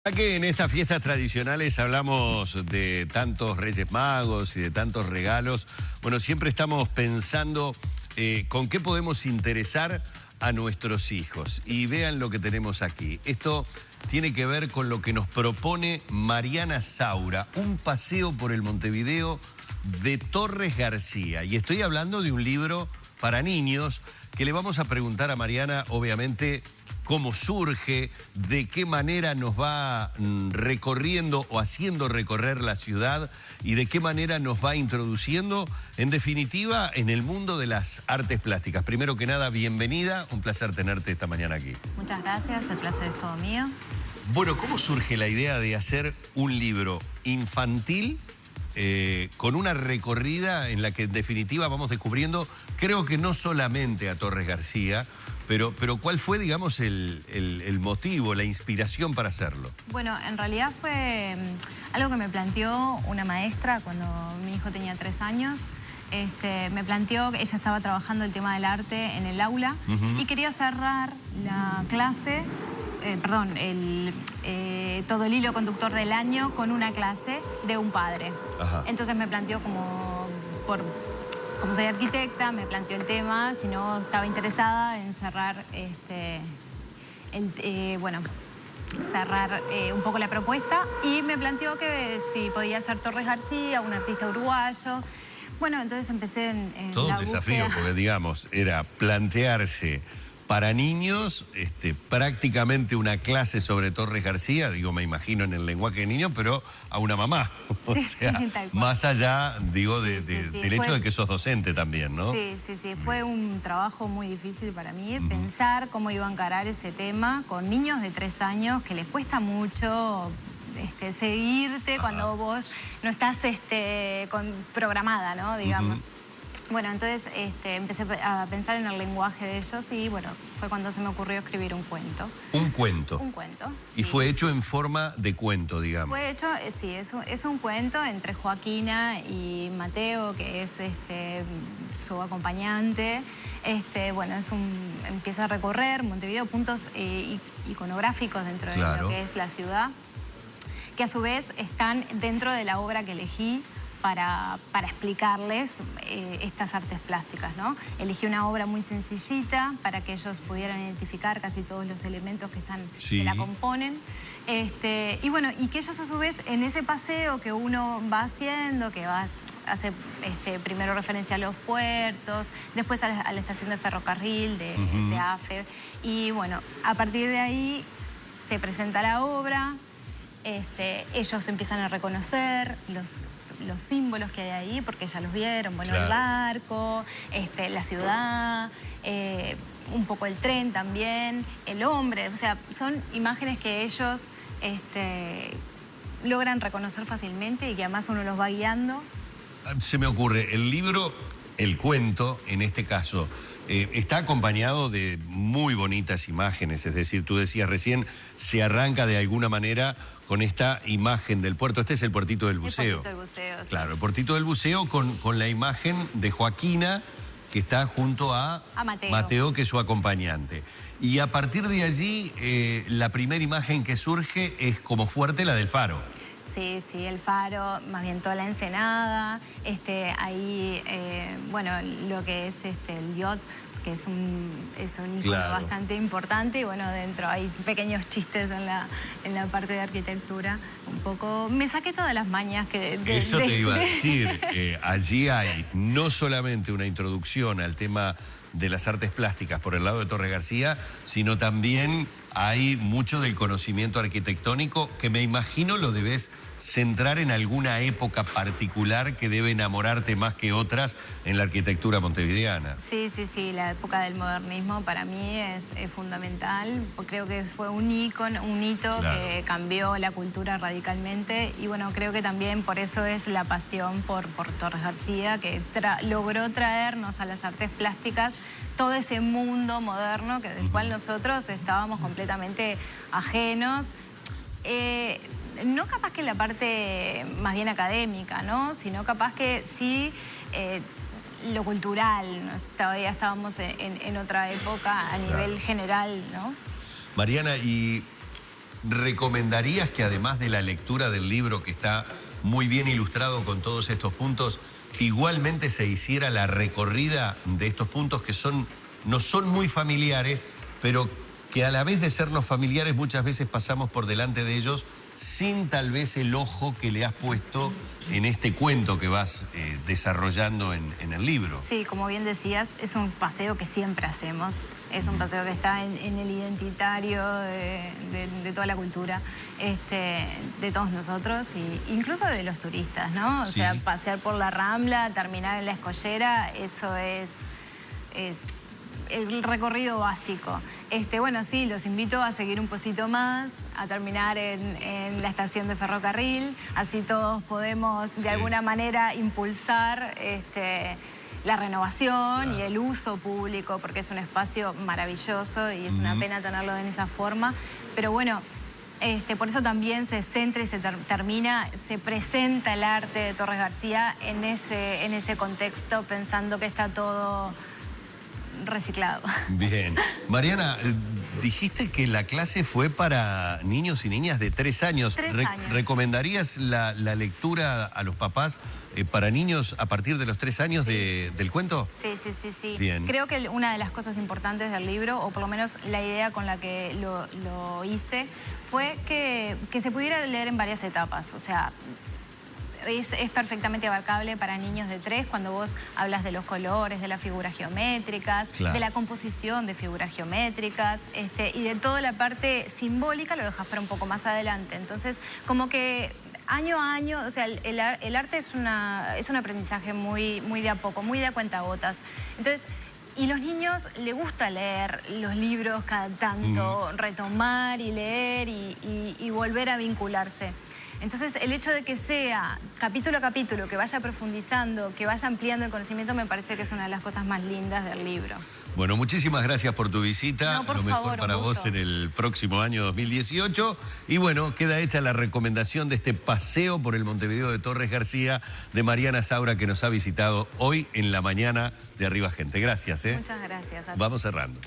Ya que en estas fiestas tradicionales hablamos de tantos Reyes Magos y de tantos regalos, bueno, siempre estamos pensando con qué podemos interesar a nuestros hijos. Y vean lo que tenemos aquí. Esto tiene que ver con lo que nos propone Mariana Saura, un paseo por el Montevideo de Torres García. Y estoy hablando de un libro para niños que le vamos a preguntar a Mariana, obviamente, cómo surge, de qué manera nos va recorriendo o haciendo recorrer la ciudad y de qué manera nos va introduciendo, en definitiva, en el mundo de las artes plásticas. Primero que nada, bienvenida, un placer tenerte esta mañana aquí. Muchas gracias, el placer es todo mío. Bueno, ¿cómo surge la idea de hacer un libro infantil con una recorrida en la que en definitiva vamos descubriendo, creo que no solamente a Torres García, pero ¿cuál fue, digamos, el motivo, la inspiración para hacerlo? Bueno, en realidad fue algo que me planteó una maestra cuando mi hijo tenía 3 años. Me planteó que ella estaba trabajando el tema del arte en el aula y quería cerrar la clase, todo el hilo conductor del año con una clase de un padre. Ajá. Entonces me planteó como soy arquitecta, me planteó el tema, si no estaba interesada en cerrar, cerrar un poco la propuesta, y me planteó que si podía ser Torres García, un artista uruguayo. Bueno, entonces empecé en todo la un desafío, búsqueda. porque digamos, era plantearse para niños prácticamente una clase sobre Torres García, digo, me imagino en el lenguaje de niños, pero a una mamá. Sí, o sea, más allá, digo, del hecho de que sos docente también, ¿no? Sí. Fue un trabajo muy difícil para mí, pensar cómo iba a encarar ese tema con niños de 3 años, que les cuesta mucho seguirte cuando vos no estás programada, ¿no? Digamos. Bueno, entonces empecé a pensar en el lenguaje de ellos y, bueno, fue cuando se me ocurrió escribir un cuento. ¿Un cuento? Un cuento. Y sí. fue hecho en forma de cuento, digamos. Fue hecho, sí, es un cuento entre Joaquina y Mateo, que es su acompañante. Bueno, empieza a recorrer Montevideo, puntos iconográficos dentro de lo que es la ciudad, que a su vez están dentro de la obra que elegí para explicarles estas artes plásticas, ¿no? Elegí una obra muy sencillita para que ellos pudieran identificar casi todos los elementos que la componen. Y bueno, y que ellos a su vez en ese paseo que uno va haciendo, que hace primero referencia a los puertos, después a la estación de ferrocarril de AFE, y bueno, a partir de ahí se presenta la obra. Ellos empiezan a reconocer los símbolos que hay ahí, porque ya los vieron, bueno, el barco, la ciudad, un poco el tren también, el hombre, o sea, son imágenes que ellos logran reconocer fácilmente y que además uno los va guiando. Se me ocurre, el libro, el cuento, en este caso, está acompañado de muy bonitas imágenes, es decir, tú decías recién, se arranca de alguna manera con esta imagen del puerto. Este es el puertito del buceo. El puertito del buceo, sí. Claro, el puertito del buceo con la imagen de Joaquina, que está junto a Mateo, que es su acompañante. Y a partir de allí, la primera imagen que surge es como fuerte la del faro. Sí, el faro, más bien toda la ensenada, ahí, bueno, lo que es el yacht, que es un icono bastante importante, y bueno, dentro hay pequeños chistes en la parte de arquitectura, un poco. Me saqué todas las mañas que... Eso te iba a decir, allí hay no solamente una introducción al tema de las artes plásticas por el lado de Torres García, sino también hay mucho del conocimiento arquitectónico que me imagino lo debes centrar en alguna época particular que debe enamorarte más que otras en la arquitectura montevideana. Sí, la época del modernismo para mí es fundamental. Creo que fue un hito que cambió la cultura radicalmente, y bueno, creo que también por eso es la pasión por Torres García, que logró traernos a las artes plásticas todo ese mundo moderno del cual nosotros estábamos completamente ajenos. No capaz que la parte más bien académica, ¿no? Sino capaz que sí lo cultural, ¿no? Todavía estábamos en otra época a nivel general, ¿no? Mariana, y ¿recomendarías que además de la lectura del libro, que está muy bien ilustrado con todos estos puntos, igualmente se hiciera la recorrida de estos puntos que no son muy familiares, pero que a la vez de sernos familiares muchas veces pasamos por delante de ellos sin tal vez el ojo que le has puesto en este cuento que vas desarrollando en el libro? Sí, como bien decías, es un paseo que siempre hacemos. Es un paseo que está en el identitario de toda la cultura, de todos nosotros, e incluso de los turistas, ¿no? O Sí. sea, pasear por la Rambla, terminar en la Escollera, eso es el recorrido básico. Bueno, sí, los invito a seguir un poquito más, a terminar en la estación de ferrocarril, así todos podemos de alguna manera impulsar la renovación y el uso público, porque es un espacio maravilloso y es una pena tenerlo en esa forma. Pero bueno, por eso también se centra y se se presenta el arte de Torres García en ese contexto, pensando que está todo reciclado. Bien. Mariana, dijiste que la clase fue para niños y niñas de 3 años. 3 años. ¿Recomendarías la lectura a los papás para niños a partir de los 3 años del cuento? Sí. Bien. Creo que una de las cosas importantes del libro, o por lo menos la idea con la que lo hice, fue que se pudiera leer en varias etapas. O sea, es perfectamente abarcable para niños de 3 cuando vos hablas de los colores, de las figuras geométricas, Claro. de la composición de figuras geométricas, y de toda la parte simbólica lo dejas para un poco más adelante. Entonces, como que año a año, o sea, el arte es un aprendizaje muy de a poco, muy de a cuentagotas. Entonces, y los niños les gusta leer los libros cada tanto, retomar y leer y volver a vincularse. Entonces, el hecho de que sea capítulo a capítulo, que vaya profundizando, que vaya ampliando el conocimiento, me parece que es una de las cosas más lindas del libro. Bueno, muchísimas gracias por tu visita. No, por Lo mejor favor, para un vos gusto. en el próximo año 2018. Y bueno, queda hecha la recomendación de este paseo por el Montevideo de Torres García de Mariana Saura, que nos ha visitado hoy en la mañana de Arriba Gente. Gracias. Muchas gracias a ti. Vamos cerrando.